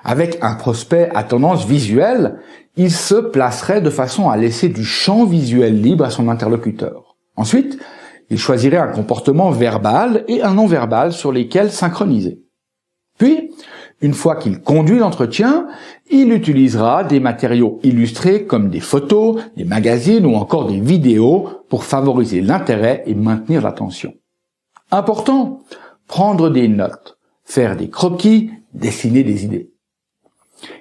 Avec un prospect à tendance visuelle, il se placerait de façon à laisser du champ visuel libre à son interlocuteur. Ensuite, il choisirait un comportement verbal et un non-verbal sur lesquels synchroniser. Puis, une fois qu'il conduit l'entretien, il utilisera des matériaux illustrés comme des photos, des magazines ou encore des vidéos pour favoriser l'intérêt et maintenir l'attention. Important, prendre des notes, faire des croquis, dessiner des idées.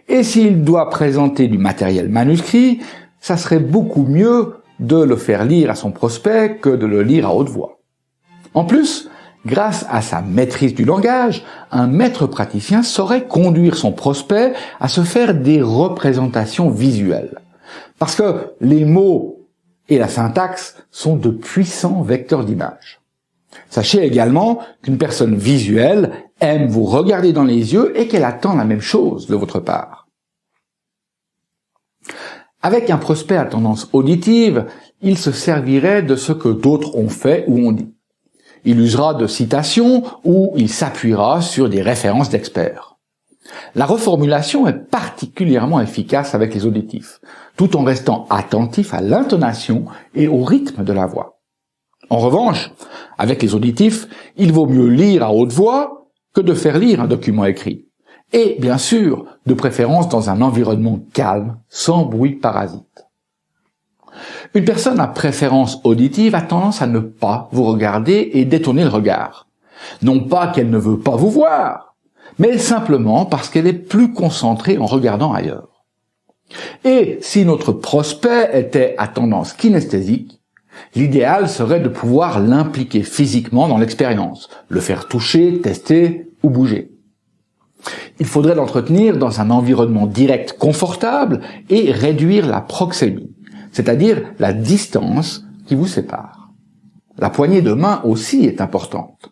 Et s'il doit présenter du matériel manuscrit, ça serait beaucoup mieux de le faire lire à son prospect que de le lire à haute voix. En plus, grâce à sa maîtrise du langage, un maître praticien saurait conduire son prospect à se faire des représentations visuelles. Parce que les mots et la syntaxe sont de puissants vecteurs d'images. Sachez également qu'une personne visuelle aime vous regarder dans les yeux et qu'elle attend la même chose de votre part. Avec un prospect à tendance auditive, il se servirait de ce que d'autres ont fait ou ont dit. Il usera de citations ou il s'appuiera sur des références d'experts. La reformulation est particulièrement efficace avec les auditifs, tout en restant attentif à l'intonation et au rythme de la voix. En revanche, avec les auditifs, il vaut mieux lire à haute voix que de faire lire un document écrit. Et bien sûr, de préférence dans un environnement calme, sans bruit parasite. Une personne à préférence auditive a tendance à ne pas vous regarder et détourner le regard. Non pas qu'elle ne veut pas vous voir, mais simplement parce qu'elle est plus concentrée en regardant ailleurs. Et si notre prospect était à tendance kinesthésique, l'idéal serait de pouvoir l'impliquer physiquement dans l'expérience, le faire toucher, tester ou bouger. Il faudrait l'entretenir dans un environnement direct confortable et réduire la proxémie, c'est-à-dire la distance qui vous sépare. La poignée de main aussi est importante.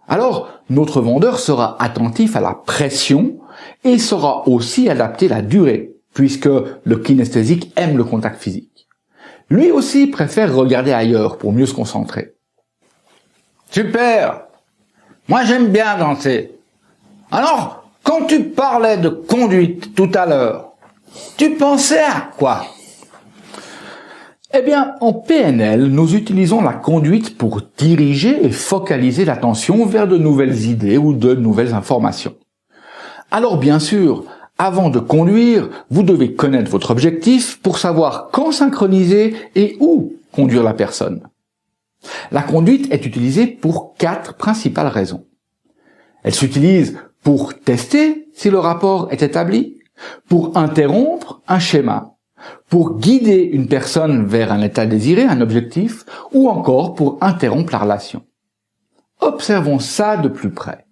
Alors, notre vendeur sera attentif à la pression et saura aussi adapter la durée, puisque le kinesthésique aime le contact physique. Lui aussi préfère regarder ailleurs pour mieux se concentrer. Super! Moi j'aime bien danser. Alors, quand tu parlais de conduite tout à l'heure, tu pensais à quoi? Eh bien, en PNL, nous utilisons la conduite pour diriger et focaliser l'attention vers de nouvelles idées ou de nouvelles informations. Alors bien sûr, avant de conduire, vous devez connaître votre objectif pour savoir quand synchroniser et où conduire la personne. La conduite est utilisée pour 4 principales raisons. Elle s'utilise pour tester si le rapport est établi, pour interrompre un schéma, pour guider une personne vers un état désiré, un objectif, ou encore pour interrompre la relation. Observons ça de plus près.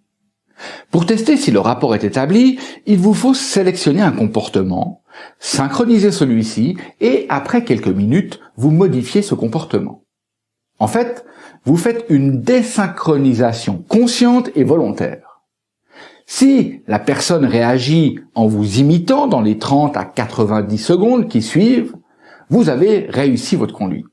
Pour tester si le rapport est établi, il vous faut sélectionner un comportement, synchroniser celui-ci et après quelques minutes, vous modifiez ce comportement. En fait, vous faites une désynchronisation consciente et volontaire. Si la personne réagit en vous imitant dans les 30 à 90 secondes qui suivent, vous avez réussi votre conduite.